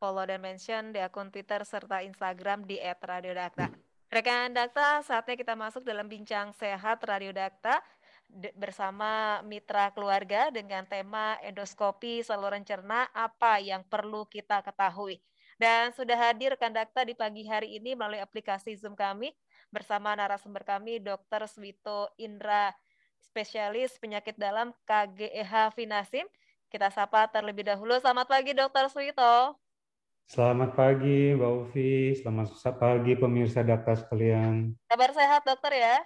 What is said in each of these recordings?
Follow dan mention di akun Twitter serta Instagram di @radiodakta. Rekan Dakta, saatnya kita masuk dalam bincang sehat Radio Dakta bersama mitra keluarga dengan tema endoskopi saluran cerna, apa yang perlu kita ketahui. Dan sudah hadir rekan Dakta di pagi hari ini melalui aplikasi Zoom kami bersama narasumber kami Dr. Swito Indra, spesialis penyakit dalam KGEH Finasim. Kita sapa terlebih dahulu. Selamat pagi Dr. Swito. Selamat pagi, Mbak Ufi. Selamat pagi, pemirsa Dakta sekalian. Kabar sehat, dokter ya?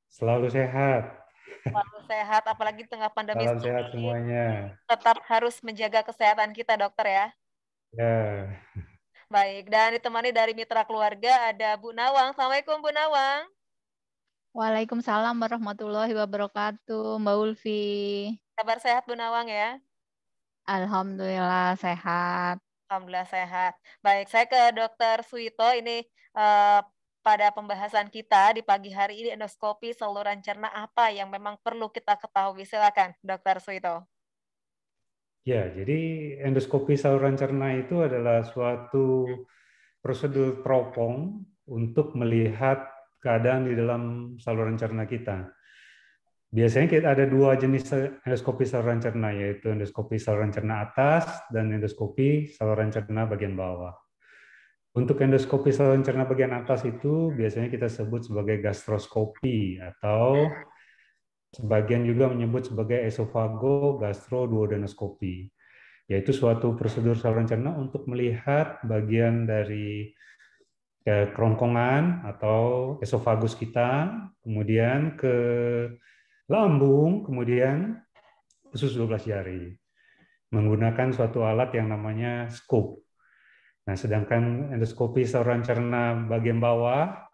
Selalu sehat. Selalu sehat, apalagi di tengah pandemi Salam seperti sehat ini. semuanya. Tetap harus menjaga kesehatan kita, dokter ya. Ya, Baik, dan ditemani dari mitra keluarga ada Bu Nawang. Assalamualaikum, Bu Nawang. Waalaikumsalam warahmatullahi wabarakatuh, Mbak Ulfi. Kabar sehat, Bu Nawang ya? Alhamdulillah sehat. Alhamdulillah sehat. Baik, saya ke Dokter Suito. Ini eh, pada pembahasan kita di pagi hari ini endoskopi saluran cerna apa yang memang perlu kita ketahui. Silakan, Dokter Suito. ya. Jadi endoskopi saluran cerna itu adalah suatu prosedur teropong untuk melihat keadaan di dalam saluran cerna kita. Biasanya kita ada dua jenis endoskopi saluran cerna, yaitu endoskopi saluran cerna atas dan endoskopi saluran cerna bagian bawah. Untuk endoskopi saluran cerna bagian atas itu biasanya kita sebut sebagai gastroskopi atau sebagian juga menyebut sebagai esophago-gastroduodenoskopi, yaitu suatu prosedur saluran cerna untuk melihat bagian dari kerongkongan atau esofagus kita, kemudian ke lambung, kemudian usus 12 jari, menggunakan suatu alat yang namanya scope. Nah, sedangkan endoskopi saluran cerna bagian bawah,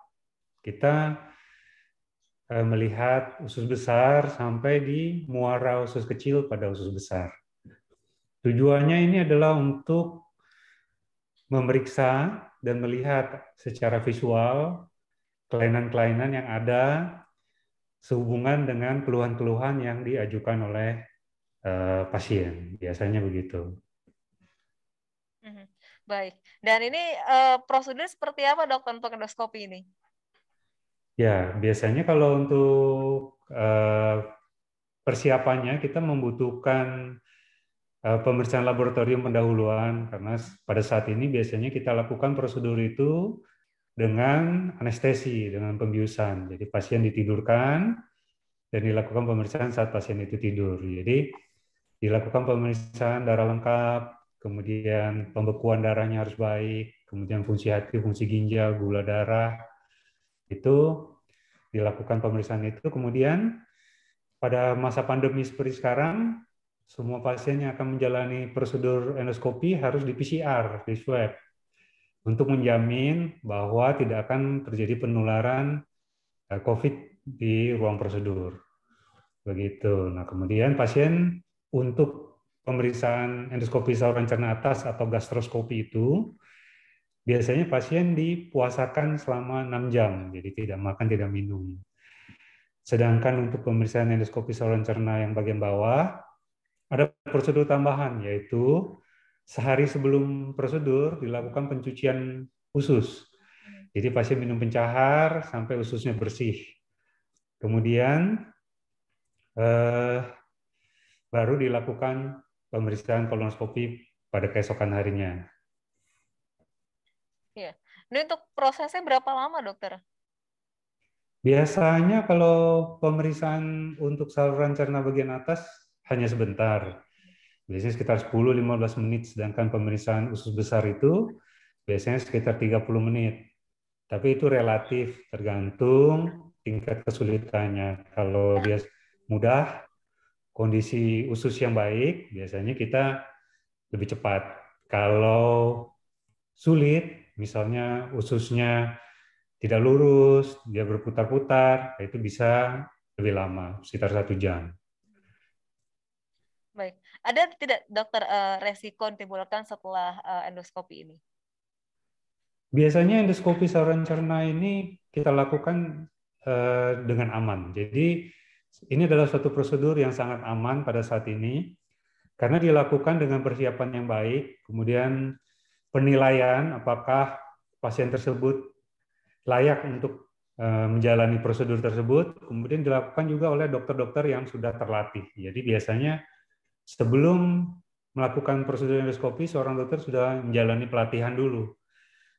kita melihat usus besar sampai di muara usus kecil pada usus besar. Tujuannya ini adalah untuk memeriksa dan melihat secara visual kelainan-kelainan yang ada sehubungan dengan keluhan-keluhan yang diajukan oleh pasien. Biasanya begitu. Baik. Dan ini prosedur seperti apa, Dok, untuk endoskopi ini? Ya, biasanya kalau untuk persiapannya kita membutuhkan pemeriksaan laboratorium pendahuluan, karena pada saat ini biasanya kita lakukan prosedur itu dengan anestesi, dengan pembiusan. Jadi pasien ditidurkan dan dilakukan pemeriksaan saat pasien itu tidur. Jadi dilakukan pemeriksaan darah lengkap, kemudian pembekuan darahnya harus baik, kemudian fungsi hati, fungsi ginjal, gula darah, itu dilakukan pemeriksaan itu. Kemudian pada masa pandemi seperti sekarang, semua pasien yang akan menjalani prosedur endoskopi harus di PCR, di swab, untuk menjamin bahwa tidak akan terjadi penularan COVID di ruang prosedur. Begitu. Nah, kemudian pasien untuk pemeriksaan endoskopi saluran cerna atas atau gastroskopi itu biasanya pasien dipuasakan selama 6 jam, jadi tidak makan, tidak minum. Sedangkan untuk pemeriksaan endoskopi saluran cerna yang bagian bawah, ada prosedur tambahan, yaitu sehari sebelum prosedur dilakukan pencucian usus. Jadi pasien minum pencahar sampai ususnya bersih. Kemudian baru dilakukan pemeriksaan kolonoskopi pada keesokan harinya. Ya. Ini untuk prosesnya berapa lama, dokter? Biasanya kalau pemeriksaan untuk saluran cerna bagian atas hanya sebentar. Biasanya sekitar 10-15 menit, sedangkan pemeriksaan usus besar itu biasanya sekitar 30 menit. Tapi itu relatif, tergantung tingkat kesulitannya. Kalau dia mudah, kondisi usus yang baik, biasanya kita lebih cepat. Kalau sulit, misalnya ususnya tidak lurus, dia berputar-putar, itu bisa lebih lama, sekitar 1 jam. Baik. Ada tidak, dokter, resiko yang ditimbulkan setelah endoskopi ini? Biasanya endoskopi saluran cerna ini kita lakukan dengan aman. Jadi ini adalah suatu prosedur yang sangat aman pada saat ini. Karena dilakukan dengan persiapan yang baik, kemudian penilaian apakah pasien tersebut layak untuk menjalani prosedur tersebut, kemudian dilakukan juga oleh dokter-dokter yang sudah terlatih. Jadi biasanya sebelum melakukan prosedur endoskopi, seorang dokter sudah menjalani pelatihan dulu.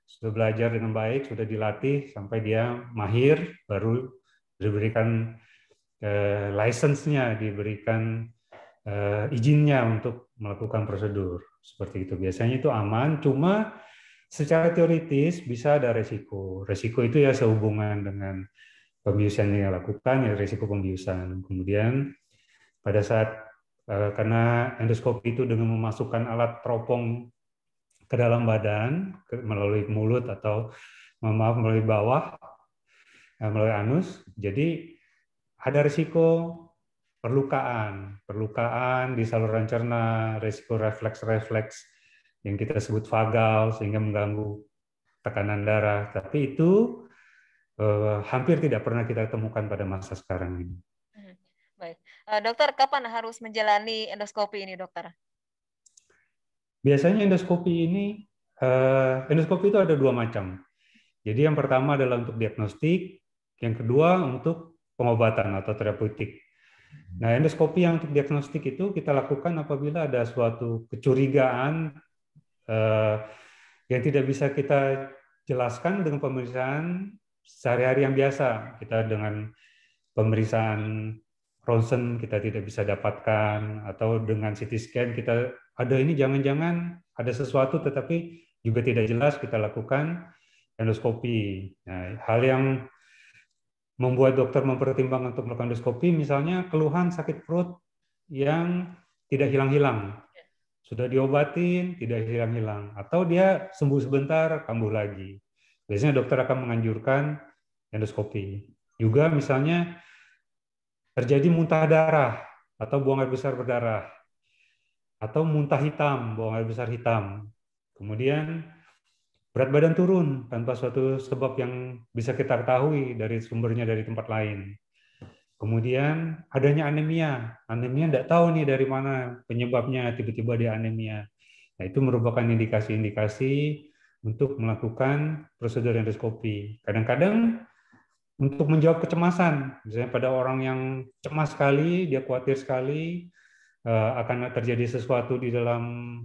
Sudah belajar dengan baik, sudah dilatih sampai dia mahir, baru diberikan license-nya, diberikan izinnya untuk melakukan prosedur. Seperti itu. Biasanya itu aman, cuma secara teoritis bisa ada resiko. Resiko itu ya sehubungan dengan pembiusan yang dilakukan, ya resiko pembiusan. Kemudian pada saat karena endoskopi itu dengan memasukkan alat teropong ke dalam badan melalui mulut atau melalui bawah, melalui anus, jadi ada risiko perlukaan di saluran cerna, risiko refleks-refleks yang kita sebut vagal sehingga mengganggu tekanan darah. Tapi itu hampir tidak pernah kita temukan pada masa sekarang ini. Baik, dokter, kapan harus menjalani endoskopi ini, dokter? Biasanya endoskopi itu ada dua macam. Jadi yang pertama adalah untuk diagnostik, yang kedua untuk pengobatan atau terapeutik. Nah, endoskopi yang untuk diagnostik itu kita lakukan apabila ada suatu kecurigaan yang tidak bisa kita jelaskan dengan pemeriksaan sehari-hari yang biasa. Kita dengan pemeriksaan ronsen kita tidak bisa dapatkan, atau dengan CT scan kita ada ini jangan-jangan ada sesuatu tetapi juga tidak jelas, kita lakukan endoskopi. Nah, hal yang membuat dokter mempertimbangkan untuk melakukan endoskopi, misalnya keluhan sakit perut yang tidak hilang-hilang, sudah diobatin tidak hilang-hilang, atau dia sembuh sebentar kambuh lagi. Biasanya dokter akan menganjurkan endoskopi. Juga misalnya terjadi muntah darah atau buang air besar berdarah, atau muntah hitam, buang air besar hitam. Kemudian berat badan turun tanpa suatu sebab yang bisa kita ketahui dari sumbernya dari tempat lain. Kemudian adanya anemia tidak tahu nih dari mana penyebabnya, tiba-tiba dia anemia. Nah, itu merupakan indikasi-indikasi untuk melakukan prosedur endoskopi. Kadang-kadang untuk menjawab kecemasan, misalnya pada orang yang cemas sekali, dia khawatir sekali akan terjadi sesuatu di dalam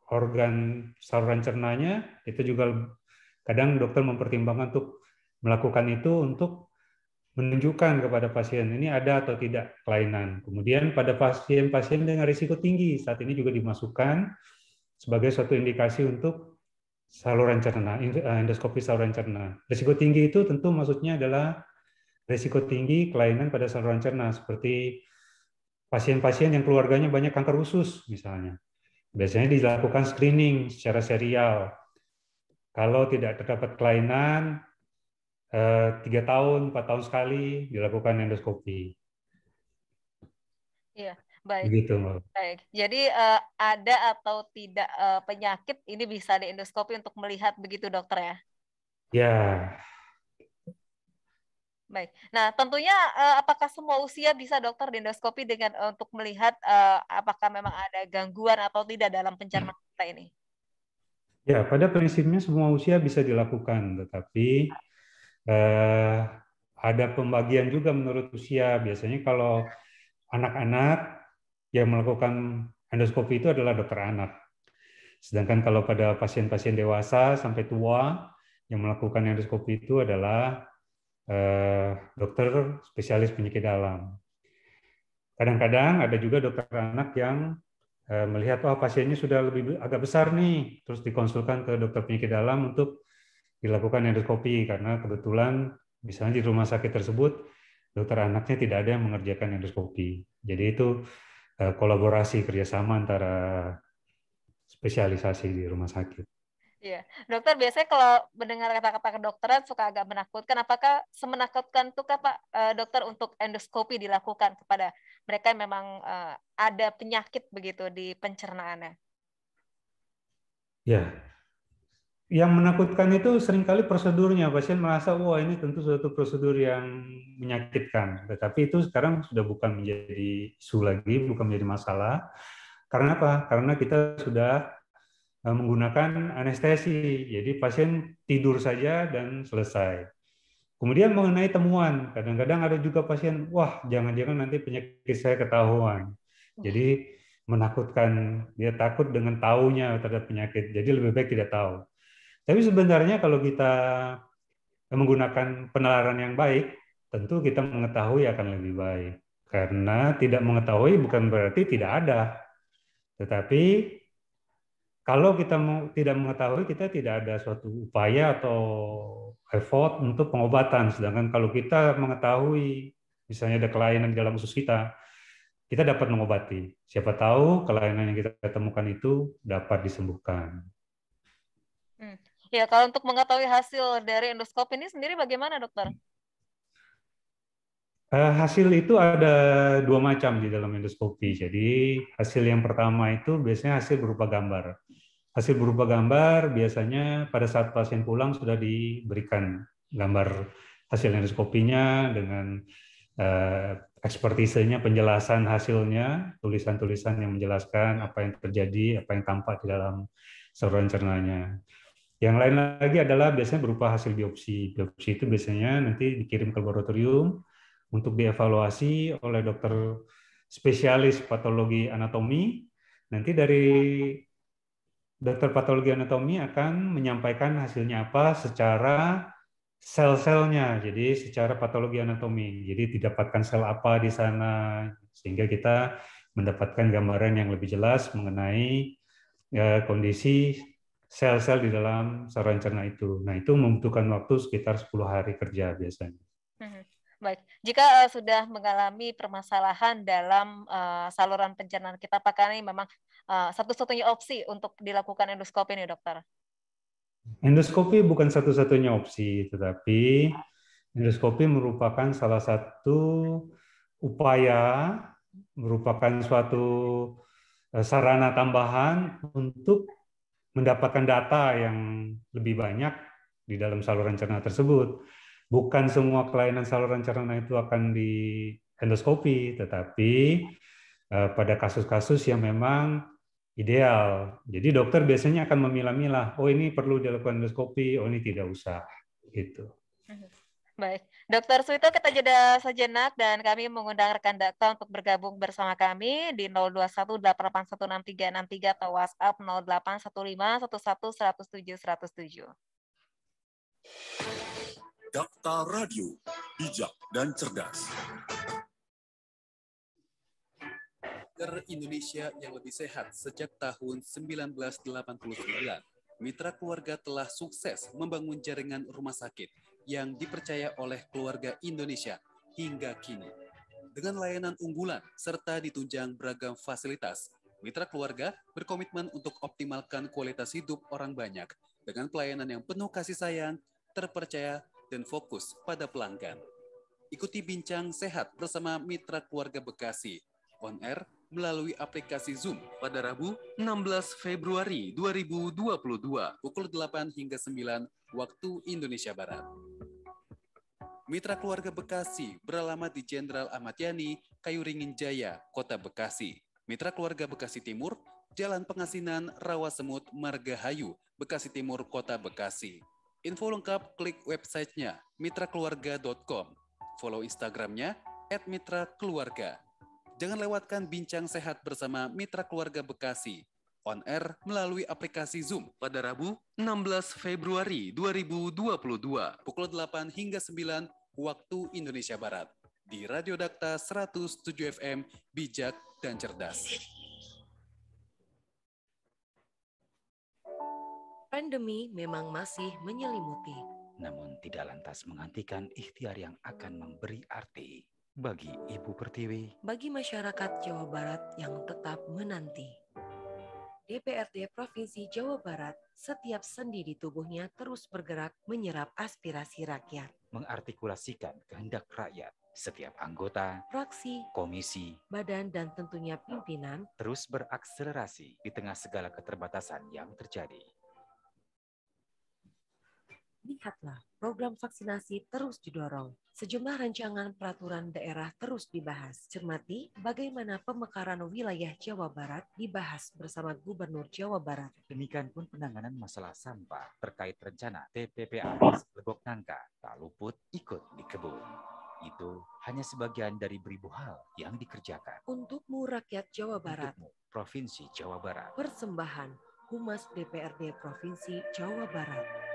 organ saluran cernanya, itu juga kadang dokter mempertimbangkan untuk melakukan itu untuk menunjukkan kepada pasien ini ada atau tidak kelainan. Kemudian pada pasien-pasien dengan risiko tinggi saat ini juga dimasukkan sebagai suatu indikasi untuk saluran cerna, endoskopi saluran cerna. Risiko tinggi itu tentu maksudnya adalah risiko tinggi kelainan pada saluran cerna, seperti pasien-pasien yang keluarganya banyak kanker usus misalnya. Biasanya dilakukan screening secara serial. Kalau tidak terdapat kelainan, 3 tahun, 4 tahun sekali dilakukan endoskopi. Iya, baik. Begitu, Mbak. Baik. Jadi ada atau tidak penyakit ini bisa diendoskopi untuk melihat begitu, dokter ya? Ya. Baik. Nah, tentunya apakah semua usia bisa dokter diendoskopi dengan untuk melihat apakah memang ada gangguan atau tidak dalam pencernaan kita ini? Ya, pada prinsipnya semua usia bisa dilakukan, tetapi ada pembagian juga menurut usia. Biasanya kalau anak-anak yang melakukan endoskopi itu adalah dokter anak. Sedangkan kalau pada pasien-pasien dewasa sampai tua yang melakukan endoskopi itu adalah dokter spesialis penyakit dalam. Kadang-kadang ada juga dokter anak yang melihat pasiennya sudah agak besar nih, terus dikonsulkan ke dokter penyakit dalam untuk dilakukan endoskopi karena kebetulan misalnya di rumah sakit tersebut dokter anaknya tidak ada yang mengerjakan endoskopi. Jadi itu kolaborasi kerjasama antara spesialisasi di rumah sakit. Iya, dokter biasanya kalau mendengar kata-kata kedokteran suka agak menakutkan. Apakah semenakutkan itu Pak dokter untuk endoskopi dilakukan kepada mereka yang memang ada penyakit begitu di pencernaannya? Ya, yang menakutkan itu seringkali prosedurnya. Pasien merasa, wah ini tentu suatu prosedur yang menyakitkan. Tetapi itu sekarang sudah bukan menjadi isu lagi, bukan menjadi masalah. Karena apa? Karena kita sudah menggunakan anestesi, jadi pasien tidur saja dan selesai. Kemudian mengenai temuan, kadang-kadang ada juga pasien, wah jangan-jangan nanti penyakit saya ketahuan. Jadi menakutkan, dia takut dengan taunya terhadap penyakit, jadi lebih baik tidak tahu. Tapi sebenarnya kalau kita menggunakan penalaran yang baik, tentu kita mengetahui akan lebih baik. Karena tidak mengetahui bukan berarti tidak ada, tetapi kalau kita tidak mengetahui, kita tidak ada suatu upaya atau effort untuk pengobatan. Sedangkan kalau kita mengetahui, misalnya ada kelainan di dalam usus kita dapat mengobati. Siapa tahu kelainan yang kita temukan itu dapat disembuhkan. Ya, kalau untuk mengetahui hasil dari endoskopi ini sendiri bagaimana, dokter? Hasil itu ada dua macam di dalam endoskopi. Jadi hasil yang pertama itu biasanya hasil berupa gambar. Hasil berupa gambar biasanya pada saat pasien pulang sudah diberikan gambar hasil endoskopinya dengan ekspertisenya, penjelasan hasilnya, tulisan-tulisan yang menjelaskan apa yang terjadi, apa yang tampak di dalam saluran cernanya. Yang lain lagi adalah biasanya berupa hasil biopsi. Biopsi itu biasanya nanti dikirim ke laboratorium untuk dievaluasi oleh dokter spesialis patologi anatomi. Nanti dari dokter patologi anatomi akan menyampaikan hasilnya apa secara sel-selnya, jadi secara patologi anatomi. Jadi didapatkan sel apa di sana, sehingga kita mendapatkan gambaran yang lebih jelas mengenai kondisi sel-sel di dalam saluran cerna itu. Nah, itu membutuhkan waktu sekitar 10 hari kerja biasanya. Baik, jika sudah mengalami permasalahan dalam saluran pencernaan kita, apakah ini memang satu-satunya opsi untuk dilakukan endoskopi ini, dokter? Endoskopi bukan satu-satunya opsi, tetapi endoskopi merupakan salah satu upaya, merupakan suatu sarana tambahan untuk mendapatkan data yang lebih banyak di dalam saluran cerna tersebut. Bukan semua kelainan saluran cerna itu akan di endoskopi, tetapi pada kasus-kasus yang memang ideal. Jadi dokter biasanya akan memilah-milah, oh ini perlu dilakukan endoskopi, oh ini tidak usah, gitu. Baik, Dokter Suito, kita jeda sejenak dan kami mengundang rekan dakta untuk bergabung bersama kami di 0218816363 atau WhatsApp 0815111007. Dakta Radio, bijak dan cerdas. Agar Indonesia yang lebih sehat sejak tahun 1989, Mitra Keluarga telah sukses membangun jaringan rumah sakit yang dipercaya oleh keluarga Indonesia hingga kini. Dengan layanan unggulan serta ditunjang beragam fasilitas, Mitra Keluarga berkomitmen untuk optimalkan kualitas hidup orang banyak dengan pelayanan yang penuh kasih sayang, terpercaya, dan fokus pada pelanggan. Ikuti Bincang Sehat bersama Mitra Keluarga Bekasi on air melalui aplikasi Zoom pada Rabu 16 Februari 2022 pukul 8 hingga 9 waktu Indonesia Barat. Mitra Keluarga Bekasi beralamat di Jenderal Ahmad Yani, Kayuringin Jaya, Kota Bekasi. Mitra Keluarga Bekasi Timur, Jalan Pengasinan, Rawasemut, Margahayu, Bekasi Timur, Kota Bekasi. Info lengkap klik websitenya mitrakeluarga.com. Follow Instagramnya @mitrakeluarga. Jangan lewatkan Bincang Sehat bersama Mitra Keluarga Bekasi on air melalui aplikasi Zoom pada Rabu 16 Februari 2022 pukul 8 hingga 9 waktu Indonesia Barat di Radio Dakta 107 FM, bijak dan cerdas. Pandemi memang masih menyelimuti, namun tidak lantas menghentikan ikhtiar yang akan memberi arti bagi Ibu Pertiwi, bagi masyarakat Jawa Barat yang tetap menanti. DPRD Provinsi Jawa Barat, setiap sendi di tubuhnya terus bergerak menyerap aspirasi rakyat, mengartikulasikan kehendak rakyat. Setiap anggota, fraksi, komisi, badan, dan tentunya pimpinan terus berakselerasi di tengah segala keterbatasan yang terjadi. Lihatlah, program vaksinasi terus didorong. Sejumlah rancangan peraturan daerah terus dibahas. Cermati bagaimana pemekaran wilayah Jawa Barat dibahas bersama Gubernur Jawa Barat. Demikian pun penanganan masalah sampah terkait rencana TPPA Lebok Nangka tak luput ikut dikebut. Itu hanya sebagian dari beribu hal yang dikerjakan. Untukmu rakyat Jawa Barat. Untukmu Provinsi Jawa Barat. Persembahan Humas DPRD Provinsi Jawa Barat.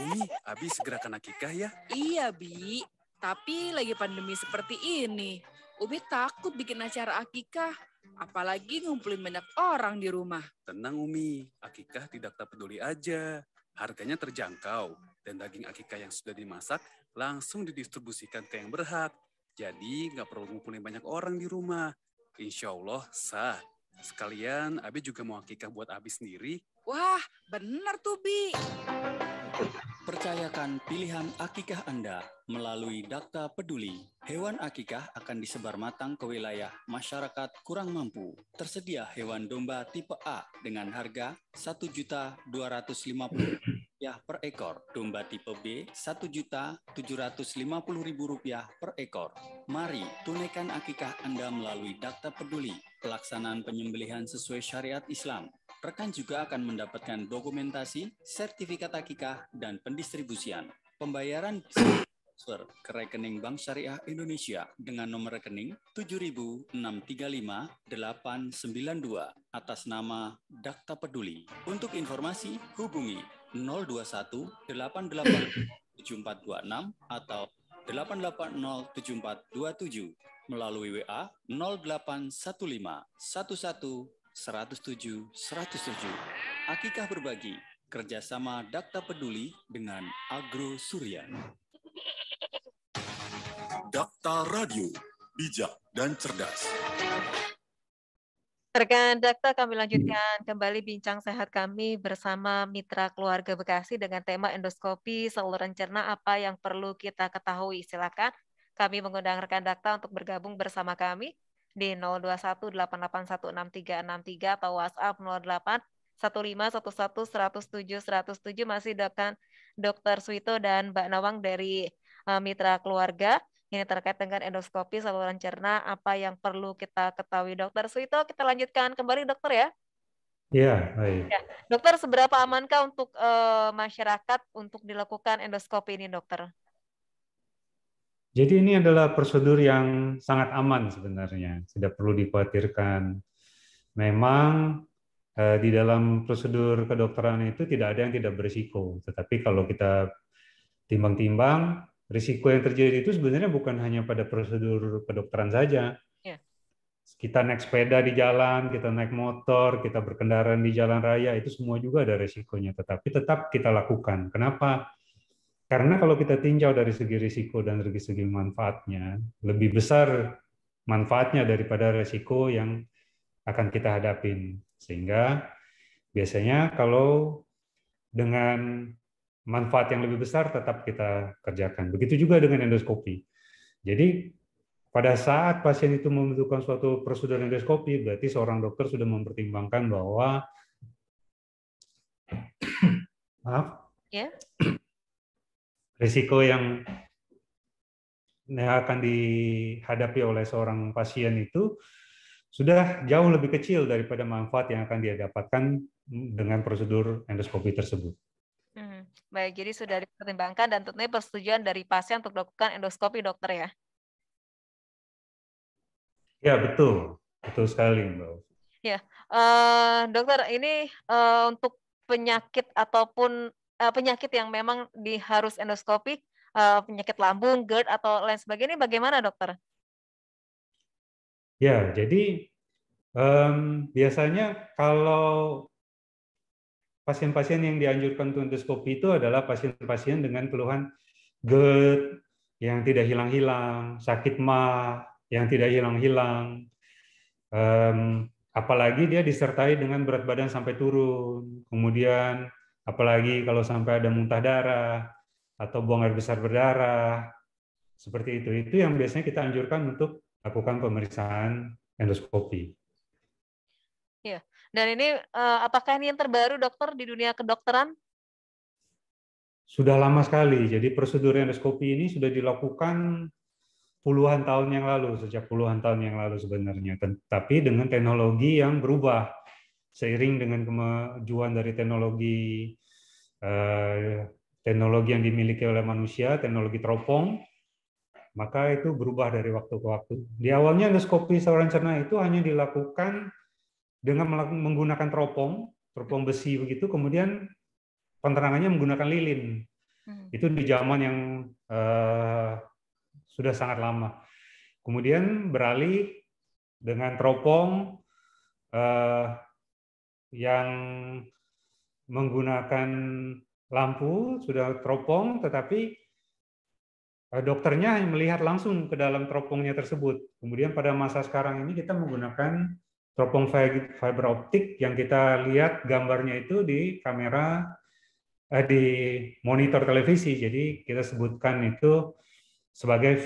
Umi, habis gerakan akikah ya? Iya, Bi. Tapi lagi pandemi seperti ini, Umi takut bikin acara akikah. Apalagi ngumpulin banyak orang di rumah. Tenang Umi, akikah tidak tak peduli aja. Harganya terjangkau, dan daging akikah yang sudah dimasak langsung didistribusikan ke yang berhak. Jadi nggak perlu ngumpulin banyak orang di rumah. Insya Allah sah. Sekalian Abi juga mau akikah buat Abi sendiri. Wah, bener tuh, Bi. Percayakan pilihan akikah Anda melalui Dakta Peduli. Hewan akikah akan disebar matang ke wilayah masyarakat kurang mampu. Tersedia hewan domba tipe A dengan harga Rp1.250.000 per ekor. Domba tipe B Rp1.750.000 per ekor. Mari tunaikan akikah Anda melalui Dakta Peduli. Pelaksanaan penyembelihan sesuai syariat Islam. Rekan juga akan mendapatkan dokumentasi, sertifikat akikah, dan pendistribusian. Pembayaran transfer ke rekening Bank Syariah Indonesia dengan nomor rekening 7635892 atas nama Dakta Peduli. Untuk informasi, hubungi 021 88 7426 atau 8807427 melalui WA 0815 11 107 107. Akikah berbagi, kerjasama Dakta Peduli dengan Agro Surya. Dakta Radio, bijak dan cerdas. Rekan Dakta, kami lanjutkan kembali bincang sehat kami bersama Mitra Keluarga Bekasi dengan tema endoskopi saluran cerna, apa yang perlu kita ketahui. Silakan kami mengundang rekan Dakta untuk bergabung bersama kami di 0218816363 atau WhatsApp 0815111007 masih dengan Dr. Suito dan Mbak Nawang dari Mitra Keluarga. Ini terkait dengan endoskopi saluran cerna, apa yang perlu kita ketahui. Dokter Suito, kita lanjutkan kembali dokter ya. Iya, baik. Ya. Dokter, seberapa amankah untuk masyarakat untuk dilakukan endoskopi ini dokter? Jadi ini adalah prosedur yang sangat aman sebenarnya, tidak perlu dikhawatirkan. Memang di dalam prosedur kedokteran itu tidak ada yang tidak berisiko, tetapi kalau kita timbang-timbang, risiko yang terjadi itu sebenarnya bukan hanya pada prosedur kedokteran saja. Ya. Kita naik sepeda di jalan, kita naik motor, kita berkendara di jalan raya, itu semua juga ada risikonya, tetapi tetap kita lakukan. Kenapa? Karena kalau kita tinjau dari segi risiko dan dari segi manfaatnya, lebih besar manfaatnya daripada risiko yang akan kita hadapin. Sehingga biasanya kalau dengan manfaat yang lebih besar tetap kita kerjakan. Begitu juga dengan endoskopi. Jadi pada saat pasien itu membutuhkan suatu prosedur endoskopi, berarti seorang dokter sudah mempertimbangkan bahwa risiko yang akan dihadapi oleh seorang pasien itu sudah jauh lebih kecil daripada manfaat yang akan dia dapatkan dengan prosedur endoskopi tersebut. Baik, jadi sudah dipertimbangkan dan tentunya persetujuan dari pasien untuk melakukan endoskopi dokter ya? Ya, betul sekali Mbak. Ya, dokter ini untuk penyakit ataupun penyakit yang memang harus endoskopi, penyakit lambung, GERD atau lain sebagainya, bagaimana dokter? Ya, jadi biasanya kalau pasien-pasien yang dianjurkan untuk endoskopi itu adalah pasien-pasien dengan keluhan GERD yang tidak hilang-hilang, sakit MA yang tidak hilang-hilang, apalagi dia disertai dengan berat badan sampai turun, kemudian apalagi kalau sampai ada muntah darah atau buang air besar berdarah, seperti itu yang biasanya kita anjurkan untuk lakukan pemeriksaan endoskopi. Iya. Dan ini apakah ini yang terbaru dokter di dunia kedokteran? Sudah lama sekali. Jadi prosedur endoskopi ini sudah dilakukan puluhan tahun yang lalu, sejak puluhan tahun yang lalu sebenarnya. Tapi dengan teknologi yang berubah seiring dengan kemajuan dari teknologi yang dimiliki oleh manusia, teknologi teropong, maka itu berubah dari waktu ke waktu. Di awalnya endoskopi saluran cerna itu hanya dilakukan dengan menggunakan teropong besi begitu, kemudian penerangannya menggunakan lilin. Itu di zaman yang sudah sangat lama. Kemudian beralih dengan teropong yang menggunakan lampu, sudah teropong, tetapi dokternya hanya melihat langsung ke dalam teropongnya tersebut. Kemudian pada masa sekarang ini kita menggunakan teropong fiber optik yang kita lihat gambarnya itu di kamera, di monitor televisi. Jadi kita sebutkan itu sebagai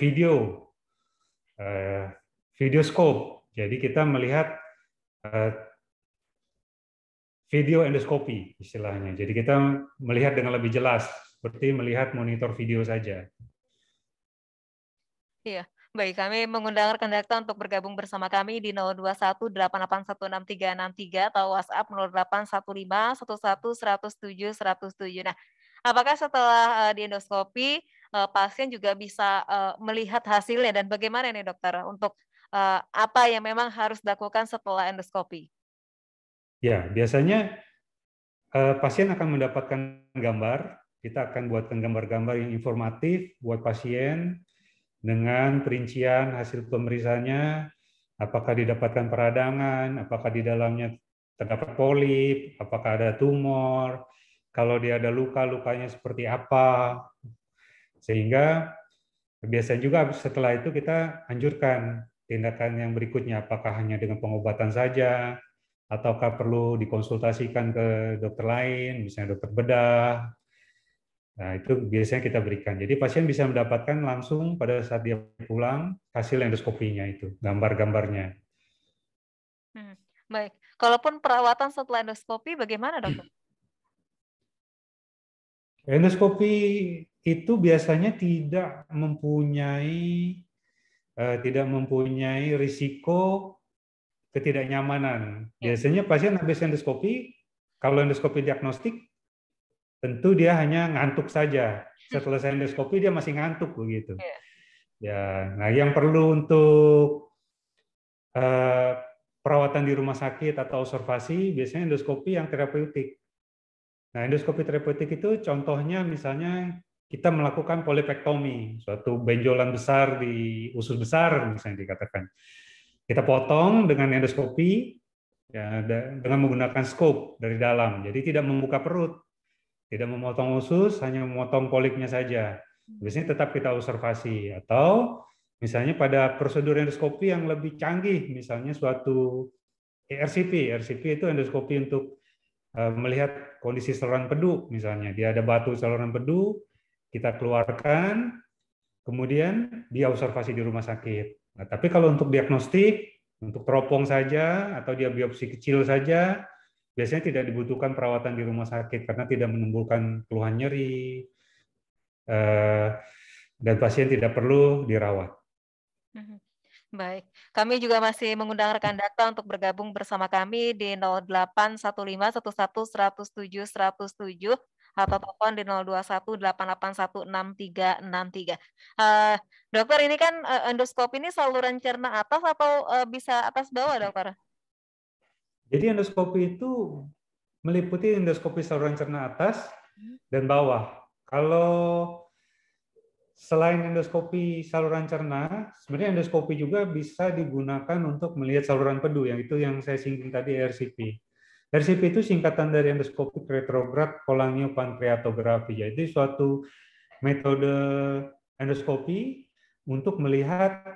videoscope. Jadi kita melihat video endoskopi istilahnya. Jadi kita melihat dengan lebih jelas, seperti melihat monitor video saja. Iya, baik. Kami mengundang rekan dakta untuk bergabung bersama kami di 0218816363 atau WhatsApp 0815111007. Nah, apakah setelah di endoskopi pasien juga bisa melihat hasilnya dan bagaimana nih dokter untuk apa yang memang harus dilakukan setelah endoskopi? Ya, biasanya pasien akan mendapatkan gambar. Kita akan buatkan gambar-gambar yang informatif buat pasien dengan perincian hasil pemeriksaannya, apakah didapatkan peradangan, apakah di dalamnya terdapat polip, apakah ada tumor, kalau dia ada luka, lukanya seperti apa. Sehingga biasanya juga setelah itu kita anjurkan tindakan yang berikutnya, apakah hanya dengan pengobatan saja, ataukah perlu dikonsultasikan ke dokter lain, misalnya dokter bedah. Nah, itu biasanya kita berikan. Jadi pasien bisa mendapatkan langsung pada saat dia pulang hasil endoskopinya itu, gambar-gambarnya. Baik. Kalaupun perawatan setelah endoskopi bagaimana, dokter? Endoskopi itu biasanya tidak mempunyai risiko ketidaknyamanan. Biasanya pasien habis endoskopi, kalau endoskopi diagnostik, tentu dia hanya ngantuk saja. Setelah endoskopi dia masih ngantuk begitu. Ya, nah yang perlu untuk perawatan di rumah sakit atau observasi biasanya endoskopi yang terapeutik. Nah, endoskopi terapeutik itu contohnya misalnya kita melakukan polipektomi, suatu benjolan besar di usus besar misalnya dikatakan. Kita potong dengan endoskopi ya, dengan menggunakan scope dari dalam. Jadi tidak membuka perut. Tidak memotong usus, hanya memotong polipnya saja. Biasanya tetap kita observasi. Atau misalnya pada prosedur endoskopi yang lebih canggih, misalnya suatu RCP. RCP itu endoskopi untuk melihat kondisi saluran pedu, misalnya. Dia ada batu saluran pedu, kita keluarkan, kemudian dia observasi di rumah sakit. Nah, tapi kalau untuk diagnostik, untuk teropong saja, atau dia biopsi kecil saja, biasanya tidak dibutuhkan perawatan di rumah sakit karena tidak menimbulkan keluhan nyeri dan pasien tidak perlu dirawat. Baik, kami juga masih mengundang rekan dakta untuk bergabung bersama kami di 0815111007 atau telepon di 0218816363. Dokter, ini kan endoskopi ini saluran cerna atas atau bisa atas bawah, dokter? Jadi endoskopi itu meliputi endoskopi saluran cerna atas dan bawah. Kalau selain endoskopi saluran cerna, sebenarnya endoskopi juga bisa digunakan untuk melihat saluran pedu, yang itu yang saya singgung tadi, RCP. RCP itu singkatan dari endoscopic retrograde cholangiopancreatography. Jadi suatu metode endoskopi untuk melihat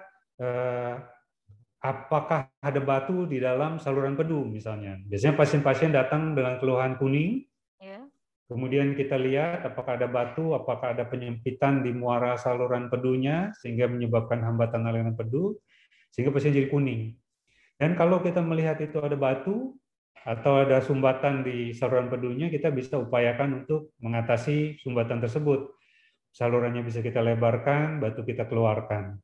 apakah ada batu di dalam saluran pedu misalnya. Biasanya pasien-pasien datang dengan keluhan kuning, kemudian kita lihat apakah ada batu, apakah ada penyempitan di muara saluran pedunya sehingga menyebabkan hambatan aliran pedu, sehingga pasien jadi kuning. Dan kalau kita melihat itu ada batu, atau ada sumbatan di saluran pedunya, kita bisa upayakan untuk mengatasi sumbatan tersebut. Salurannya bisa kita lebarkan, batu kita keluarkan.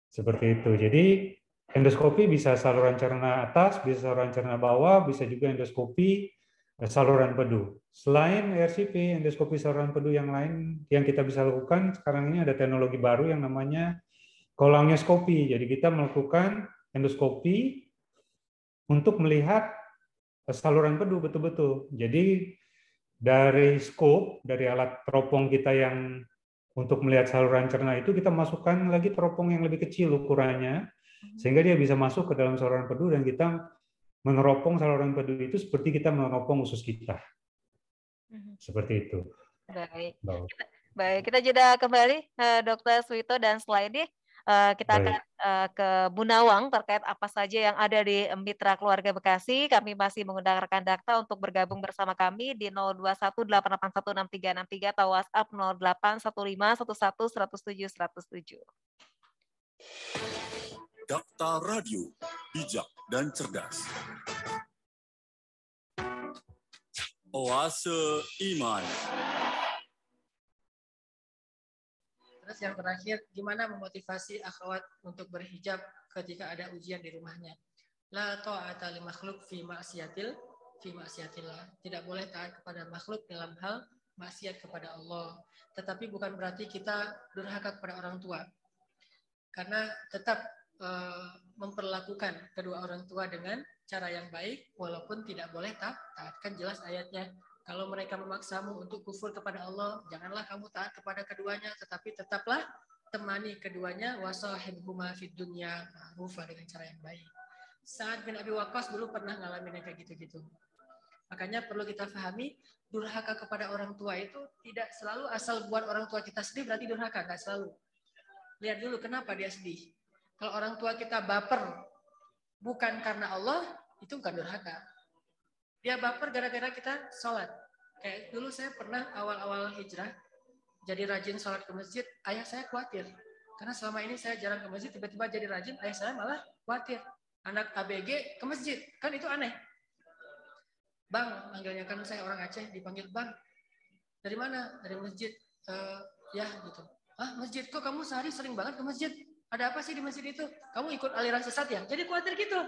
Seperti itu. Jadi endoskopi bisa saluran cerna atas, bisa saluran cerna bawah, bisa juga endoskopi saluran pedu. Selain ERCP, endoskopi saluran pedu yang lain yang kita bisa lakukan, sekarang ini ada teknologi baru yang namanya kolangioskopi. Jadi kita melakukan endoskopi untuk melihat saluran pedu betul-betul. Jadi dari scope, dari alat teropong kita yang untuk melihat saluran cerna itu, kita masukkan lagi teropong yang lebih kecil ukurannya, sehingga dia bisa masuk ke dalam saluran pedu dan kita meneropong saluran pedu itu seperti kita meneropong usus kita. Seperti itu. Baik, kita jeda kembali, Dr. Suito, dan setelah ini kita akan ke Bu Nawang terkait apa saja yang ada di Mitra Keluarga Bekasi. Kami masih mengundang rekan Dakta untuk bergabung bersama kami di 0218816363 atau WhatsApp 0815111007. Dakta Radio, bijak dan cerdas. Oase Iman. Terus yang terakhir, gimana memotivasi akhwat untuk berhijab ketika ada ujian di rumahnya? La ta'ata li makhluk fi ma'siyatillah. Tidak boleh taat kepada makhluk dalam hal maksiat kepada Allah. Tetapi bukan berarti kita durhaka kepada orang tua. Karena tetap memperlakukan kedua orang tua dengan cara yang baik, walaupun tidak boleh taat. Kan jelas ayatnya. Kalau mereka memaksamu untuk kufur kepada Allah, janganlah kamu taat kepada keduanya, tetapi tetaplah temani keduanya, wasahibhuma fid dunya ma'rufa, dengan cara yang baik. Sa'ad bin Abi Waqqas dulu pernah ngalamin kayak gitu-gitu. Makanya perlu kita pahami, durhaka kepada orang tua itu tidak selalu asal buat orang tua kita sedih berarti durhaka, nggak selalu. Lihat dulu kenapa dia sedih. Kalau orang tua kita baper bukan karena Allah, itu bukan durhaka. Dia baper gara-gara kita sholat. Kayak dulu saya pernah awal-awal hijrah, jadi rajin sholat ke masjid, ayah saya khawatir. Karena selama ini saya jarang ke masjid, tiba-tiba jadi rajin, ayah saya malah khawatir. Anak ABG ke masjid, kan itu aneh. Bang, manggilnya kan saya orang Aceh, dipanggil Bang. Dari mana? Dari masjid. Ya gitu. Ah, masjid, kok kamu sehari sering banget ke masjid? Ada apa sih di masjid itu? Kamu ikut aliran sesat ya? Jadi khawatir gitu.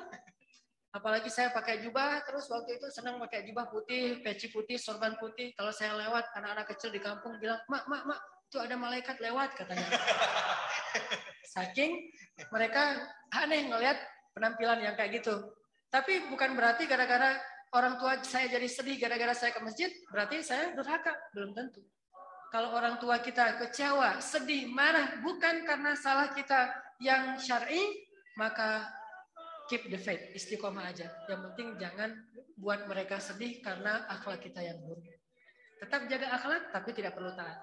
Apalagi saya pakai jubah, terus waktu itu senang pakai jubah putih, peci putih, sorban putih. Kalau saya lewat, anak-anak kecil di kampung bilang, mak, itu ada malaikat lewat katanya. Saking mereka aneh ngelihat penampilan yang kayak gitu. Tapi bukan berarti gara-gara orang tua saya jadi sedih gara-gara saya ke masjid, berarti saya durhaka. Belum tentu. Kalau orang tua kita kecewa, sedih, marah, bukan karena salah kita yang syar'i, maka keep the faith, istiqomah aja. Yang penting jangan buat mereka sedih karena akhlak kita yang buruk. Tetap jaga akhlak, tapi tidak perlu taat.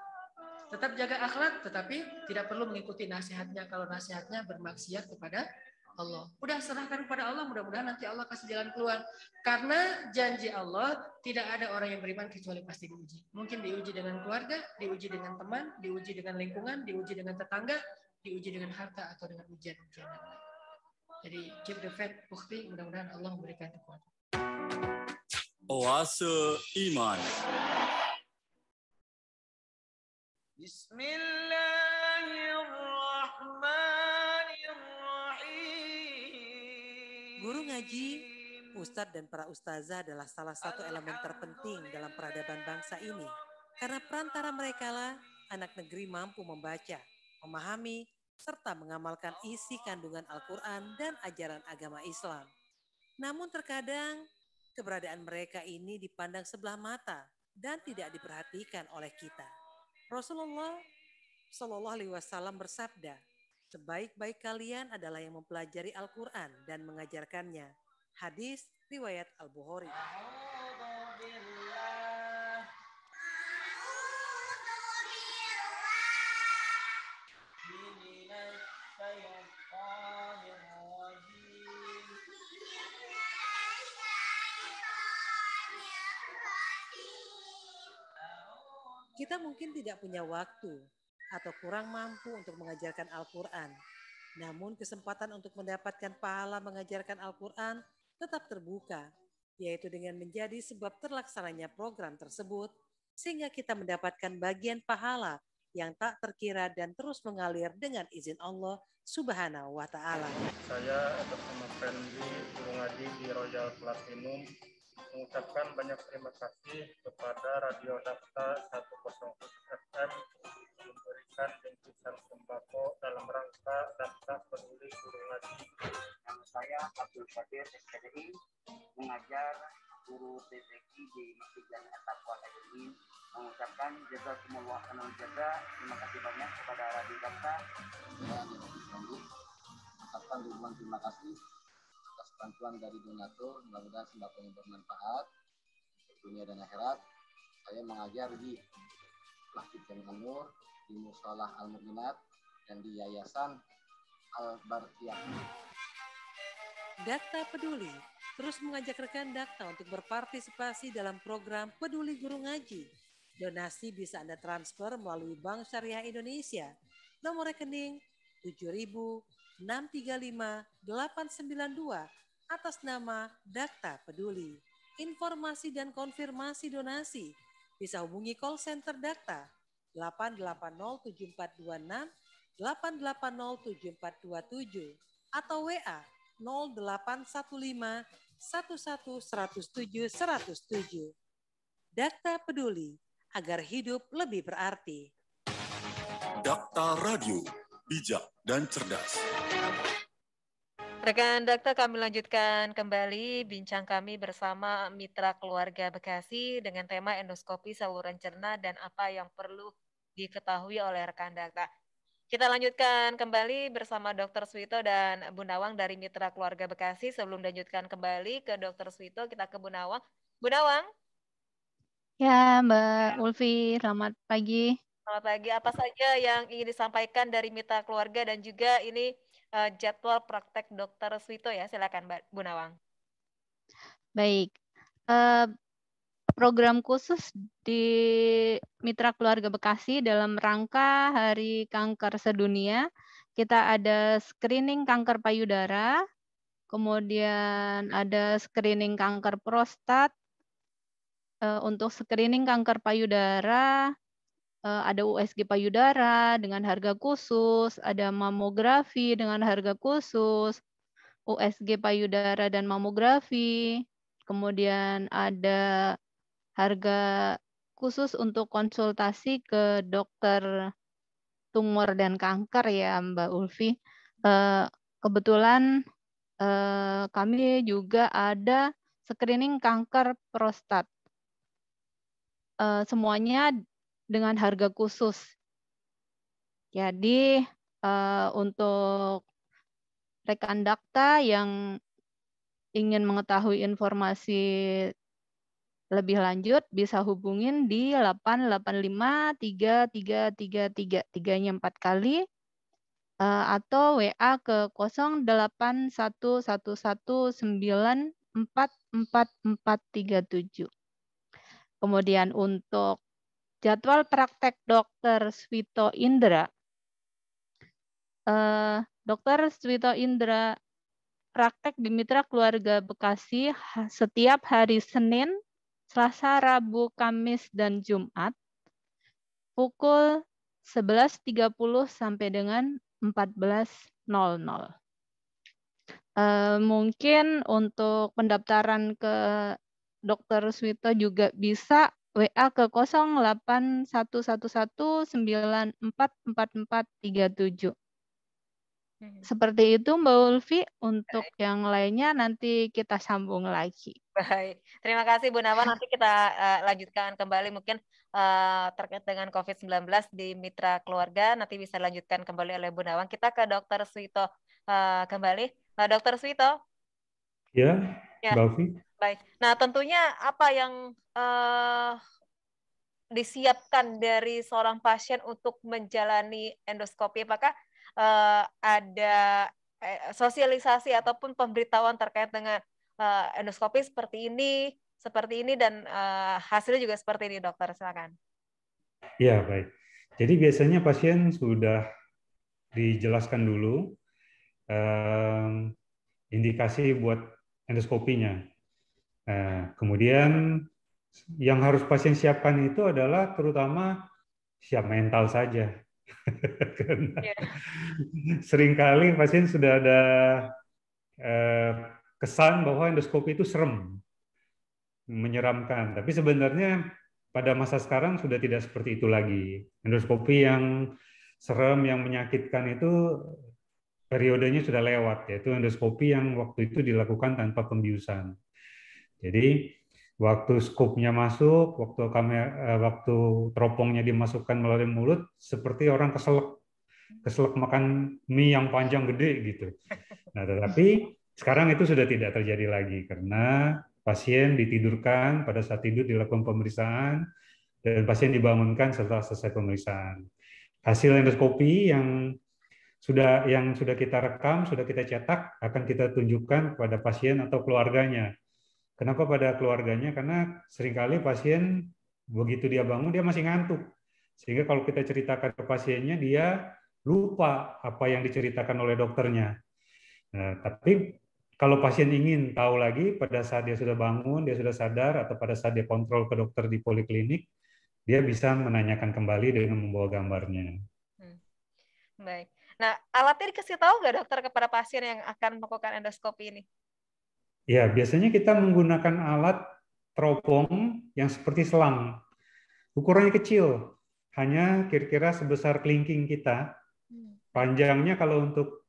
Tetap jaga akhlak, tetapi tidak perlu mengikuti nasihatnya kalau nasihatnya bermaksiat kepada Allah. Udah serahkan kepada Allah, mudah-mudahan nanti Allah kasih jalan keluar. Karena janji Allah, tidak ada orang yang beriman kecuali pasti diuji. Mungkin diuji dengan keluarga, diuji dengan teman, diuji dengan lingkungan, diuji dengan tetangga, diuji dengan harta atau dengan ujian-ujian yang lain. Jadi keep the faith, bukti, mudah-mudahan Allah memberikan kekuatan. Oase Iman. Bismillahirrahmanirrahim. Guru ngaji, ustadz dan para ustazah adalah salah satu elemen terpenting dalam peradaban bangsa ini. Karena perantara mereka lah anak negeri mampu membaca, memahami, serta mengamalkan isi kandungan Al-Quran dan ajaran agama Islam. Namun terkadang keberadaan mereka ini dipandang sebelah mata dan tidak diperhatikan oleh kita. Rasulullah Shallallahu Alaihi Wasallam bersabda, sebaik-baik kalian adalah yang mempelajari Al-Quran dan mengajarkannya. Hadis riwayat Al-Bukhari. Kita mungkin tidak punya waktu atau kurang mampu untuk mengajarkan Al-Quran. Namun kesempatan untuk mendapatkan pahala mengajarkan Al-Quran tetap terbuka yaitu dengan menjadi sebab terlaksananya program tersebut, sehingga kita mendapatkan bagian pahala yang tak terkira dan terus mengalir dengan izin Allah Subhanahu wa Ta'ala. Saya atas nama Fendi, guru ngaji di Royal Platinum, mengucapkan banyak terima kasih kepada Radio Dakta 107 FM memberikan bingkisan sembako dalam rangka Dakta Peduli Guru Ngaji. Nama saya Abdul Qadir SPDI, mengajar guru TPQ di Masjid Jami At-Taqwa Academy, mengucapkan jazakumullah khairan jaza. Terima kasih banyak kepada Radio Dakta. Mengucapkan ribuan terima kasih atas bantuan dari donatur. Mudah-mudahan sembako yang bermanfaat untuk dunia dan akhirat. Saya mengajar di Masjid Jami An-Nur, di Musolah Al-Mu'minat, dan di Yayasan Al-Barqiyah. Dakta Peduli terus mengajak rekan Dakta untuk berpartisipasi dalam program Peduli Guru Ngaji. Donasi bisa Anda transfer melalui Bank Syariah Indonesia. Nomor rekening 7.635.892 atas nama Dakta Peduli. Informasi dan konfirmasi donasi bisa hubungi call center Dakta 8807426 8807427 atau WA 0815 11 107 107. Dakta Peduli agar hidup lebih berarti. Dakta Radio, bijak dan cerdas. Rekan Dakta, kami lanjutkan kembali bincang kami bersama Mitra Keluarga Bekasi dengan tema endoskopi saluran cerna dan apa yang perlu diketahui oleh rekan Dakta. Kita lanjutkan kembali bersama Dr. Suito dan Bu Nawang dari Mitra Keluarga Bekasi. Sebelum dilanjutkan kembali ke Dr. Suito, kita ke Bu Nawang. Bu Nawang. Ya, Mbak Ulfi, selamat pagi. Selamat pagi. Apa saja yang ingin disampaikan dari Mitra Keluarga dan juga ini jadwal praktek Dr. Suito ya? Silakan Mbak Bu Nawang. Baik. Program khusus di Mitra Keluarga Bekasi dalam rangka Hari Kanker Sedunia, kita ada screening kanker payudara, kemudian ada screening kanker prostat. Untuk screening kanker payudara, ada USG payudara dengan harga khusus, ada mamografi dengan harga khusus, USG payudara dan mamografi, kemudian ada harga khusus untuk konsultasi ke dokter tumor dan kanker ya Mbak Ulfi. Kebetulan kami juga ada screening kanker prostat. Semuanya dengan harga khusus. Jadi untuk rekan Dakta yang ingin mengetahui informasi lebih lanjut bisa hubungin di 885 3333 3-nya 4 kali atau WA ke 0811944437. Kemudian untuk jadwal praktek Dr. Suito Indra, Dr. Suito Indra praktek di Mitra Keluarga Bekasi setiap hari Senin, Selasa, Rabu, Kamis, dan Jumat pukul 11.30 sampai dengan 14.00. Mungkin untuk pendaftaran ke Dr. Suito juga bisa WA ke 0811944437. Seperti itu Mbak Ulfi, untuk yang lainnya nanti kita sambung lagi. Baik, terima kasih Bu Nawang. Nanti kita lanjutkan kembali mungkin terkait dengan COVID-19 di Mitra Keluarga. Nanti bisa lanjutkan kembali oleh Bu Nawang. Kita ke Dr. Suito kembali. Dr. Suito. Ya, Mbak Ulfi. Baik. Nah, tentunya apa yang disiapkan dari seorang pasien untuk menjalani endoskopi? Apakah ada sosialisasi ataupun pemberitahuan terkait dengan endoskopi seperti ini dan hasilnya juga seperti ini, dokter? Silakan. Ya, baik. Jadi biasanya pasien sudah dijelaskan dulu indikasi buat endoskopinya. Nah, kemudian yang harus pasien siapkan itu adalah terutama siap mental saja. Karena seringkali pasien sudah ada kesan bahwa endoskopi itu serem, menyeramkan. Tapi sebenarnya pada masa sekarang sudah tidak seperti itu lagi. Endoskopi yang serem, yang menyakitkan itu periodenya sudah lewat, yaitu endoskopi yang waktu itu dilakukan tanpa pembiusan. Jadi waktu skopnya masuk, waktu teropongnya dimasukkan melalui mulut, seperti orang keselak makan mie yang panjang gede gitu. Nah, tetapi sekarang itu sudah tidak terjadi lagi karena pasien ditidurkan, pada saat tidur dilakukan pemeriksaan, dan pasien dibangunkan setelah selesai pemeriksaan. Hasil endoskopi yang sudah kita rekam, sudah kita cetak, akan kita tunjukkan kepada pasien atau keluarganya. Kenapa pada keluarganya? Karena seringkali pasien begitu dia bangun dia masih ngantuk. Sehingga kalau kita ceritakan ke pasiennya dia lupa apa yang diceritakan oleh dokternya. Nah, tapi kalau pasien ingin tahu lagi pada saat dia sudah bangun, dia sudah sadar, atau pada saat dia kontrol ke dokter di poliklinik, dia bisa menanyakan kembali dengan membawa gambarnya. Baik. Nah, alatnya dikasih tahu nggak dokter kepada pasien yang akan melakukan endoskopi ini? Ya, biasanya kita menggunakan alat teropong yang seperti selang. Ukurannya kecil, hanya kira-kira sebesar kelingking kita. Panjangnya kalau untuk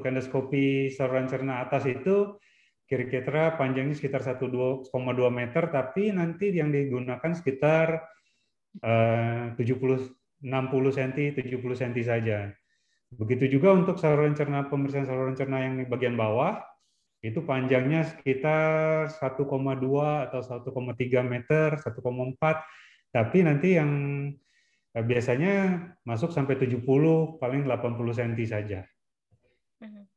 endoskopi saluran cerna atas itu kira-kira panjangnya sekitar 1,2 meter, tapi nanti yang digunakan sekitar 60 cm, 70 cm saja. Begitu juga untuk saluran cerna, pemeriksaan saluran cerna yang di bagian bawah, itu panjangnya sekitar 1,2 atau 1,3 meter, 1,4, tapi nanti yang biasanya masuk sampai 70, paling 80 cm saja.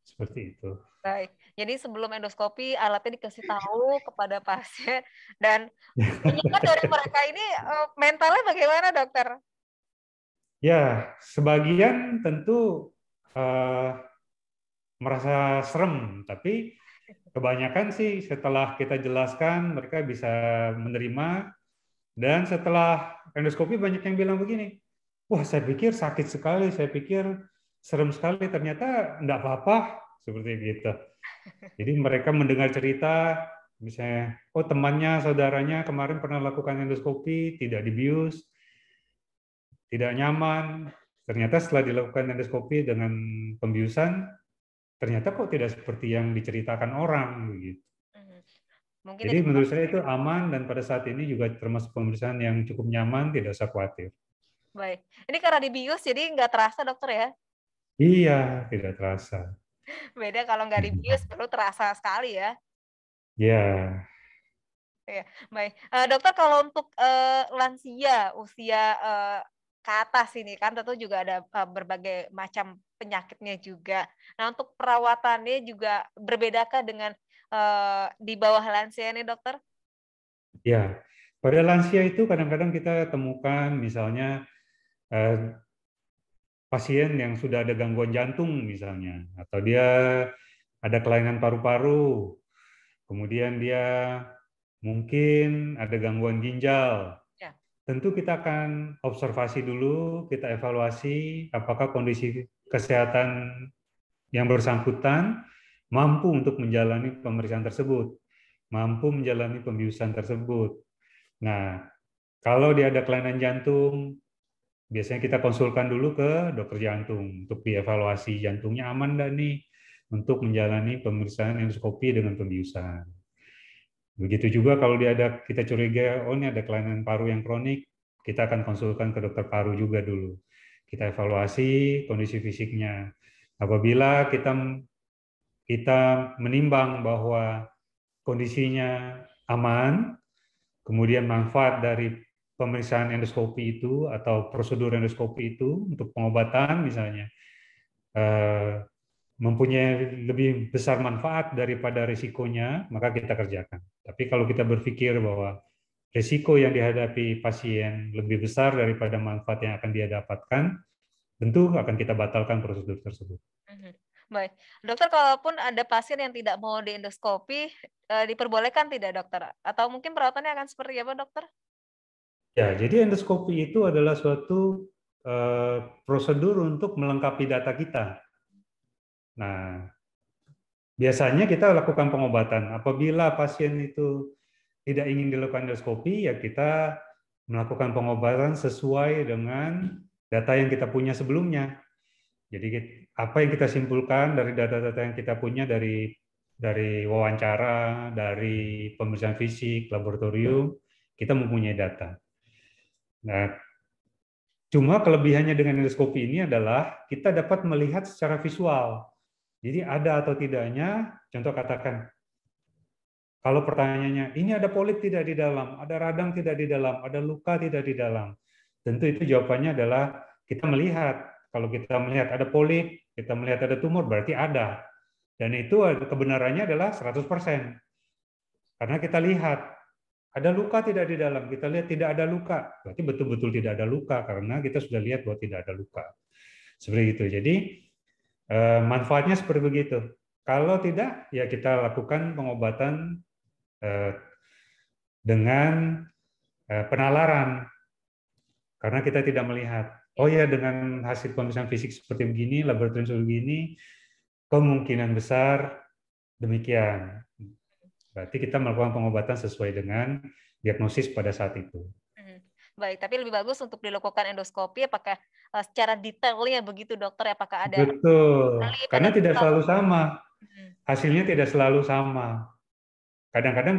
Seperti itu. Baik, jadi sebelum endoskopi alatnya dikasih tahu kepada pasien, dan kebanyakan dari mereka ini mentalnya bagaimana, dokter? Ya, sebagian tentu merasa serem, tapi kebanyakan sih setelah kita jelaskan mereka bisa menerima, dan setelah endoskopi banyak yang bilang begini, wah saya pikir sakit sekali, saya pikir serem sekali, ternyata enggak apa-apa, seperti gitu. Jadi mereka mendengar cerita, misalnya, oh temannya, saudaranya kemarin pernah lakukan endoskopi, tidak dibius, tidak nyaman, ternyata setelah dilakukan endoskopi dengan pembiusan, ternyata kok tidak seperti yang diceritakan orang begitu. Jadi menurut saya itu aman, dan pada saat ini juga termasuk pemeriksaan yang cukup nyaman, tidak usah khawatir. Baik, ini karena dibius jadi nggak terasa, dokter ya? Iya, tidak terasa. Beda kalau nggak dibius baru terasa sekali ya. Ya. Ya, baik. Dokter, kalau untuk lansia usia ke atas ini kan tentu juga ada berbagai macam penyakitnya juga. Nah, untuk perawatannya juga berbedakah dengan di bawah lansia ini, dokter? Ya, pada lansia itu kadang-kadang kita temukan misalnya pasien yang sudah ada gangguan jantung misalnya, atau dia ada kelainan paru-paru, kemudian dia mungkin ada gangguan ginjal. Ya. Tentu kita akan observasi dulu, kita evaluasi apakah kondisi kesehatan yang bersangkutan mampu untuk menjalani pemeriksaan tersebut, mampu menjalani pembiusan tersebut. Nah, kalau dia ada kelainan jantung, biasanya kita konsulkan dulu ke dokter jantung untuk dievaluasi jantungnya aman nggak nih untuk menjalani pemeriksaan endoskopi dengan pembiusan. Begitu juga kalau kita curiga, oh ini ada kelainan paru yang kronik, kita akan konsulkan ke dokter paru juga dulu. Kita evaluasi kondisi fisiknya. Apabila kita menimbang bahwa kondisinya aman, kemudian manfaat dari pemeriksaan endoskopi itu atau prosedur endoskopi itu untuk pengobatan misalnya mempunyai lebih besar manfaat daripada risikonya, maka kita kerjakan. Tapi kalau kita berpikir bahwa risiko yang dihadapi pasien lebih besar daripada manfaat yang akan dia dapatkan, tentu akan kita batalkan prosedur tersebut. Baik, dokter, kalaupun ada pasien yang tidak mau diendoskopi, diperbolehkan tidak dokter? Atau mungkin perawatannya akan seperti apa dokter? Ya, jadi endoskopi itu adalah suatu prosedur untuk melengkapi data kita. Nah, biasanya kita lakukan pengobatan. Apabila pasien itu tidak ingin dilakukan endoskopi, ya kita melakukan pengobatan sesuai dengan data yang kita punya sebelumnya. Jadi apa yang kita simpulkan dari data-data yang kita punya dari wawancara, dari pemeriksaan fisik, laboratorium, kita mempunyai data. Nah, cuma kelebihannya dengan endoskopi ini adalah kita dapat melihat secara visual. Jadi ada atau tidaknya, contoh katakan, kalau pertanyaannya, ini ada polip tidak di dalam, ada radang tidak di dalam, ada luka tidak di dalam. Tentu itu jawabannya adalah kita melihat. Kalau kita melihat ada polip, kita melihat ada tumor, berarti ada. Dan itu kebenarannya adalah 100%. Karena kita lihat, ada luka tidak di dalam, kita lihat tidak ada luka, berarti betul-betul tidak ada luka, karena kita sudah lihat bahwa tidak ada luka. Seperti itu. Jadi, manfaatnya seperti begitu. Kalau tidak, ya kita lakukan pengobatan dengan penalaran, karena kita tidak melihat. Oh ya, dengan hasil pemeriksaan fisik seperti begini, laboratorium seperti begini, kemungkinan besar demikian. Berarti kita melakukan pengobatan sesuai dengan diagnosis pada saat itu. Baik, tapi lebih bagus untuk dilakukan endoskopi, apakah secara detailnya begitu dokter, apakah ada? Betul, karena tidak selalu sama. Hasilnya tidak selalu sama. Kadang-kadang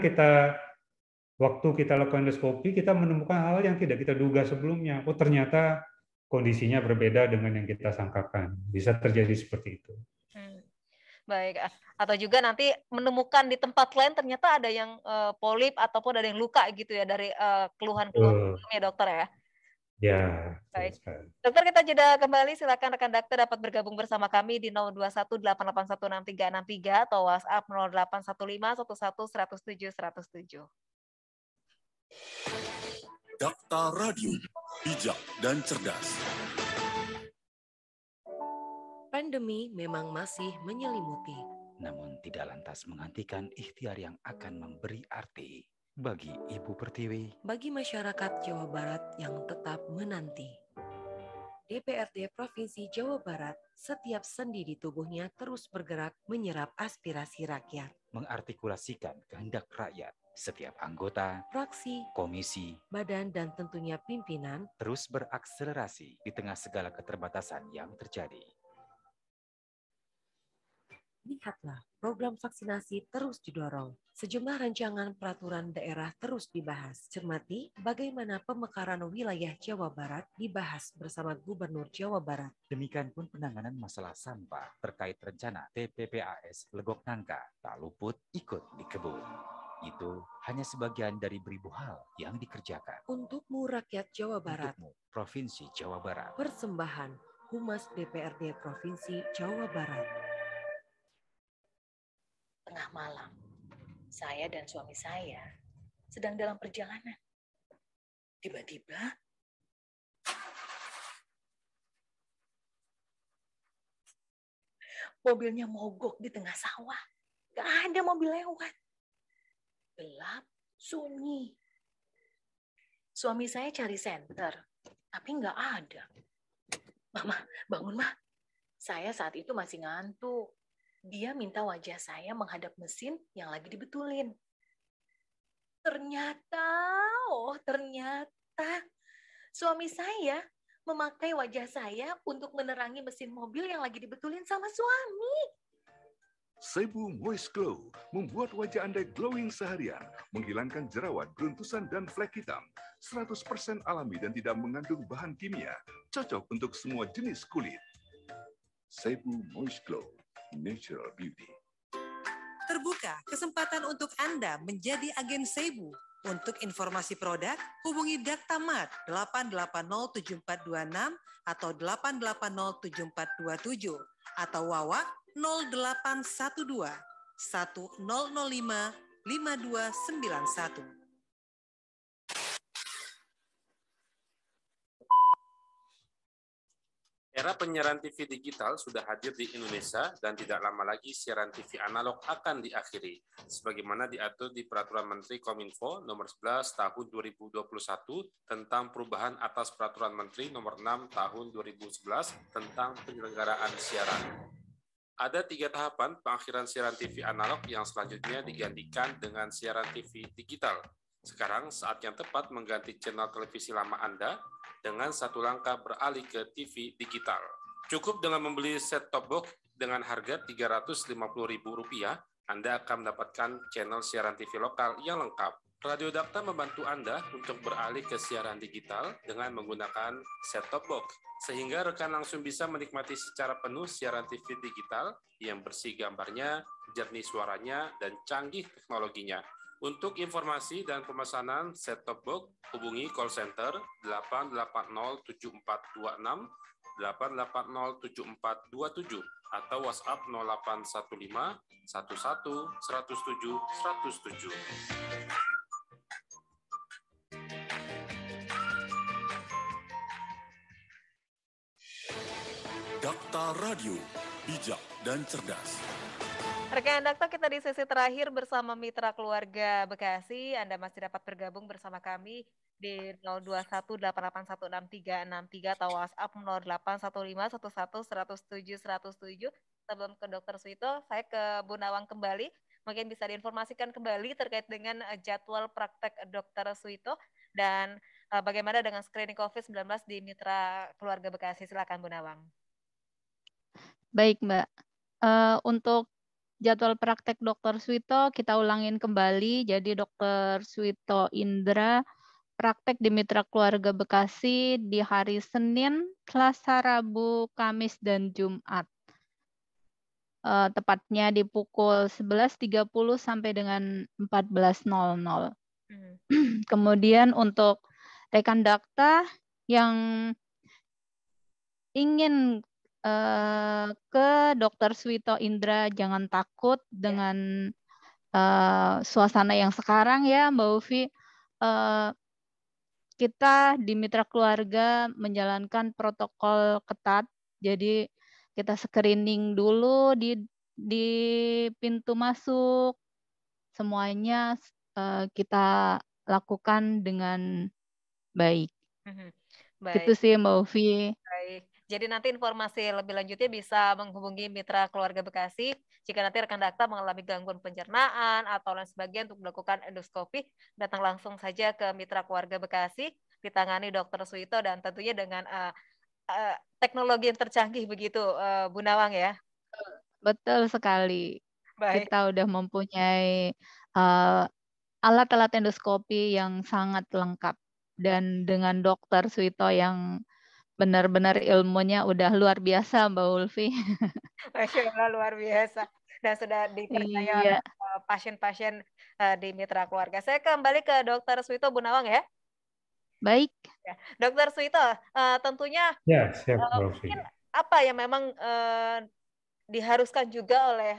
waktu kita lakukan endoskopi, kita menemukan hal yang tidak kita duga sebelumnya. Oh, ternyata kondisinya berbeda dengan yang kita sangkakan. Bisa terjadi seperti itu. Baik, atau juga nanti menemukan di tempat lain ternyata ada yang polip ataupun ada yang luka gitu ya dari keluhan-keluhan sebelumnya dokter ya. Ya. Baik. Dokter, kita jeda kembali, silakan rekan dokter dapat bergabung bersama kami di 0218816363 atau WhatsApp 0815111007. Dakta Radio, bijak dan cerdas. Pandemi memang masih menyelimuti. Namun tidak lantas menghentikan ikhtiar yang akan memberi arti bagi Ibu Pertiwi. Bagi masyarakat Jawa Barat yang tetap menanti. DPRD Provinsi Jawa Barat, setiap sendi di tubuhnya terus bergerak menyerap aspirasi rakyat. Mengartikulasikan kehendak rakyat. Setiap anggota, fraksi, komisi, badan, dan tentunya pimpinan terus berakselerasi di tengah segala keterbatasan yang terjadi. Lihatlah, program vaksinasi terus didorong. Sejumlah rancangan peraturan daerah terus dibahas. Cermati bagaimana pemekaran wilayah Jawa Barat dibahas bersama Gubernur Jawa Barat. Demikian pun penanganan masalah sampah terkait rencana TPPAS Legok Nangka tak luput ikut dikebut. Itu hanya sebagian dari beribu hal yang dikerjakan. Untukmu rakyat Jawa Barat. Untukmu Provinsi Jawa Barat. Persembahan Humas DPRD Provinsi Jawa Barat. Tengah malam, saya dan suami saya sedang dalam perjalanan. Tiba-tiba, mobilnya mogok di tengah sawah. Gak ada mobil lewat. Gelap, sunyi. Suami saya cari senter, tapi gak ada. Mama, bangun, Ma. Saya saat itu masih ngantuk. Dia minta wajah saya menghadap mesin yang lagi dibetulin. Ternyata suami saya memakai wajah saya untuk menerangi mesin mobil yang lagi dibetulin sama suami. Seibu Moist Glow membuat wajah Anda glowing seharian, menghilangkan jerawat, beruntusan, dan flek hitam. 100% alami dan tidak mengandung bahan kimia. Cocok untuk semua jenis kulit. Seibu Moist Glow. Natural Beauty. Terbuka kesempatan untuk Anda menjadi agen Seibu. Untuk informasi produk, hubungi Daktamat 8807426 atau 8807427 atau Wawa 0812 1005 5291. Era penyiaran TV digital sudah hadir di Indonesia dan tidak lama lagi siaran TV analog akan diakhiri, sebagaimana diatur di Peraturan Menteri Kominfo Nomor 11 Tahun 2021 tentang perubahan atas Peraturan Menteri Nomor 6 Tahun 2011 tentang penyelenggaraan siaran. Ada 3 tahapan pengakhiran siaran TV analog yang selanjutnya digantikan dengan siaran TV digital. Sekarang saat yang tepat mengganti channel televisi lama Anda dengan satu langkah beralih ke TV digital. Cukup dengan membeli set-top box dengan harga Rp350.000, Anda akan mendapatkan channel siaran TV lokal yang lengkap. Radio Dakta membantu Anda untuk beralih ke siaran digital dengan menggunakan set-top box, sehingga rekan langsung bisa menikmati secara penuh siaran TV digital yang bersih gambarnya, jernih suaranya, dan canggih teknologinya. Untuk informasi dan pemesanan set-top box, hubungi call center 8807426, 8807427, atau WhatsApp 0815 11 107 107. Dakta Radio, bijak dan cerdas. Rekan Dakta, kita di sesi terakhir bersama Mitra Keluarga Bekasi. Anda masih dapat bergabung bersama kami di 0218816363 atau WhatsApp 0815111007. Sebelum ke Dr. Suito, saya ke Bu Nawang kembali. Mungkin bisa diinformasikan kembali terkait dengan jadwal praktek Dr. Suito dan bagaimana dengan screening COVID-19 di Mitra Keluarga Bekasi. Silakan Bu Nawang. Baik, Mbak. Untuk jadwal praktek Dr. Suito kita ulangin kembali. Jadi Dr. Suito Indra praktek di Mitra Keluarga Bekasi di hari Senin, Selasa, Rabu, Kamis, dan Jumat. Tepatnya di pukul 11.30 sampai dengan 14.00. Kemudian untuk rekan Dakta yang ingin ke Dr. Suito Indra, jangan takut dengan suasana yang sekarang ya Mbak Ufi. Kita di Mitra Keluarga menjalankan protokol ketat, jadi kita screening dulu di pintu masuk, semuanya kita lakukan dengan baik. Baik. Itu sih Mbak Ufi. Baik. Jadi nanti informasi lebih lanjutnya bisa menghubungi Mitra Keluarga Bekasi jika nanti rekan Dakta mengalami gangguan pencernaan atau lain sebagainya untuk melakukan endoskopi, datang langsung saja ke Mitra Keluarga Bekasi, ditangani Dr. Suito dan tentunya dengan teknologi yang tercanggih begitu, Bu Nawang ya. Betul sekali. Baik. Kita udah mempunyai alat-alat endoskopi yang sangat lengkap dan dengan Dr. Suito yang benar-benar ilmunya udah luar biasa, Mbak Ulfi. Masya Allah, luar biasa. Dan sudah dipercaya oleh pasien-pasien di Mitra Keluarga. Saya kembali ke Dr. Suito, Bu Nawang ya. Baik. Ya. Dr. Suito, tentunya siap, mungkin apa yang memang diharuskan juga oleh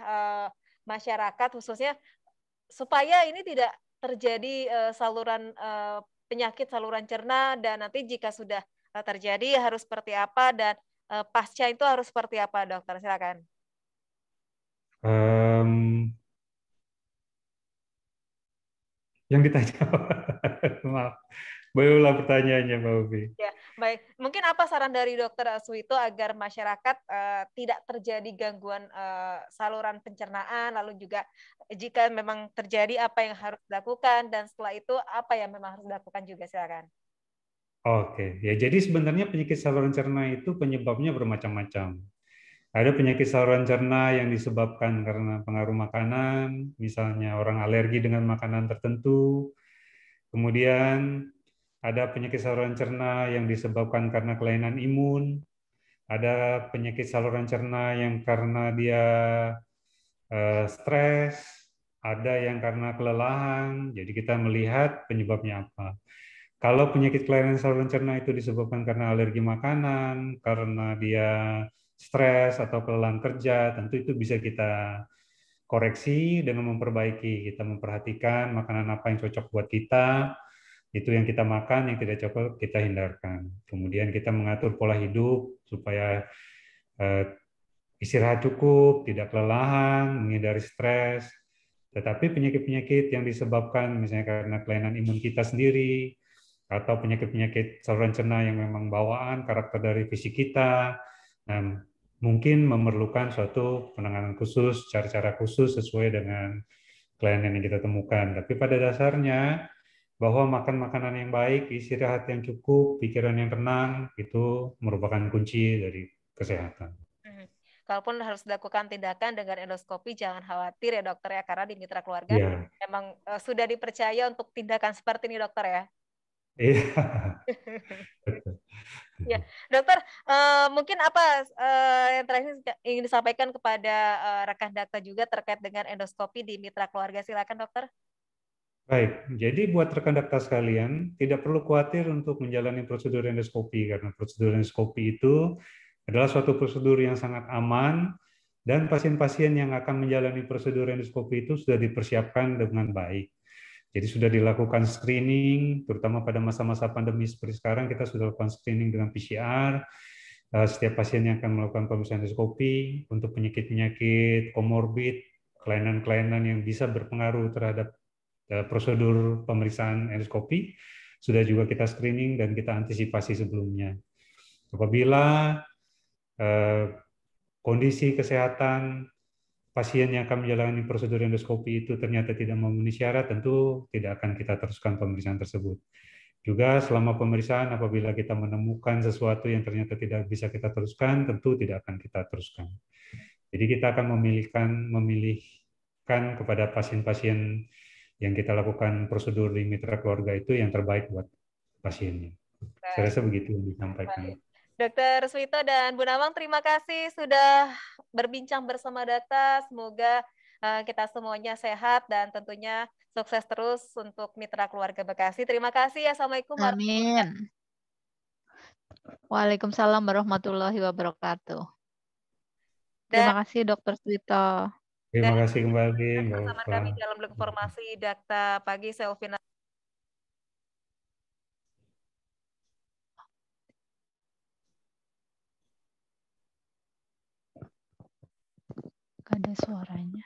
masyarakat khususnya supaya ini tidak terjadi saluran penyakit saluran cerna, dan nanti jika sudah terjadi harus seperti apa, dan pasca itu harus seperti apa, dokter? Silakan. Yang ditanya, maaf, boleh ulang pertanyaannya, Mbak Ufi. Ya, baik. Mungkin apa saran dari Dokter Suito agar masyarakat tidak terjadi gangguan saluran pencernaan, lalu juga jika memang terjadi apa yang harus dilakukan, dan setelah itu apa yang memang harus dilakukan juga, silakan. Oke, ya jadi sebenarnya penyakit saluran cerna itu penyebabnya bermacam-macam. Ada penyakit saluran cerna yang disebabkan karena pengaruh makanan, misalnya orang alergi dengan makanan tertentu. Kemudian ada penyakit saluran cerna yang disebabkan karena kelainan imun. Ada penyakit saluran cerna yang karena dia stres. Ada yang karena kelelahan. Jadi kita melihat penyebabnya apa. Kalau penyakit kelainan saluran cerna itu disebabkan karena alergi makanan, karena dia stres atau kelelahan kerja, tentu itu bisa kita koreksi dengan memperbaiki. Kita memperhatikan makanan apa yang cocok buat kita, Itu yang kita makan, yang tidak cocok kita hindarkan. Kemudian kita mengatur pola hidup supaya istirahat cukup, tidak kelelahan, menghindari stres. Tetapi penyakit-penyakit yang disebabkan misalnya karena kelainan imun kita sendiri, atau penyakit-penyakit saluran cerna yang memang bawaan, karakter dari fisik kita, mungkin memerlukan suatu penanganan khusus, cara-cara khusus sesuai dengan kelainan yang kita temukan. Tapi pada dasarnya, bahwa makan makanan yang baik, istirahat yang cukup, pikiran yang tenang, itu merupakan kunci dari kesehatan. Kalaupun harus dilakukan tindakan dengan endoskopi, jangan khawatir ya dokter ya, karena di mitra keluarga memang sudah dipercaya untuk tindakan seperti ini dokter ya. Iya. Ya, dokter, mungkin apa yang terakhir ingin disampaikan kepada rekan Dakta juga terkait dengan endoskopi di mitra keluarga, silakan dokter. Baik, jadi buat rekan Dakta sekalian, tidak perlu khawatir untuk menjalani prosedur endoskopi, karena prosedur endoskopi itu adalah suatu prosedur yang sangat aman, dan pasien-pasien yang akan menjalani prosedur endoskopi itu sudah dipersiapkan dengan baik. Jadi sudah dilakukan screening, terutama pada masa-masa pandemi seperti sekarang, kita sudah lakukan screening dengan PCR. Setiap pasien yang akan melakukan pemeriksaan endoskopi untuk penyakit-penyakit komorbid, kelainan-kelainan yang bisa berpengaruh terhadap prosedur pemeriksaan endoskopi, sudah juga kita screening dan kita antisipasi sebelumnya. Apabila kondisi kesehatan pasien yang akan menjalani prosedur endoskopi itu ternyata tidak memenuhi syarat, tentu tidak akan kita teruskan pemeriksaan tersebut. Juga selama pemeriksaan, apabila kita menemukan sesuatu yang ternyata tidak bisa kita teruskan, tentu tidak akan kita teruskan. Jadi kita akan memilihkan kepada pasien-pasien yang kita lakukan prosedur di mitra keluarga itu yang terbaik buat pasiennya. Saya rasa begitu yang disampaikan. Dr. Suwito dan Bu Nawang, terima kasih sudah berbincang bersama Dakta. Semoga kita semuanya sehat dan tentunya sukses terus untuk mitra keluarga Bekasi. Terima kasih. Assalamualaikum warahmatullahi wabarakatuh. Amin. Waalaikumsalam warahmatullahi wabarakatuh. Terima kasih Dr. Suwito. Terima kasih kembali. Bersama kami dalam Blog Informasi Dakta Pagi, saya Ovina. Gak ada suaranya.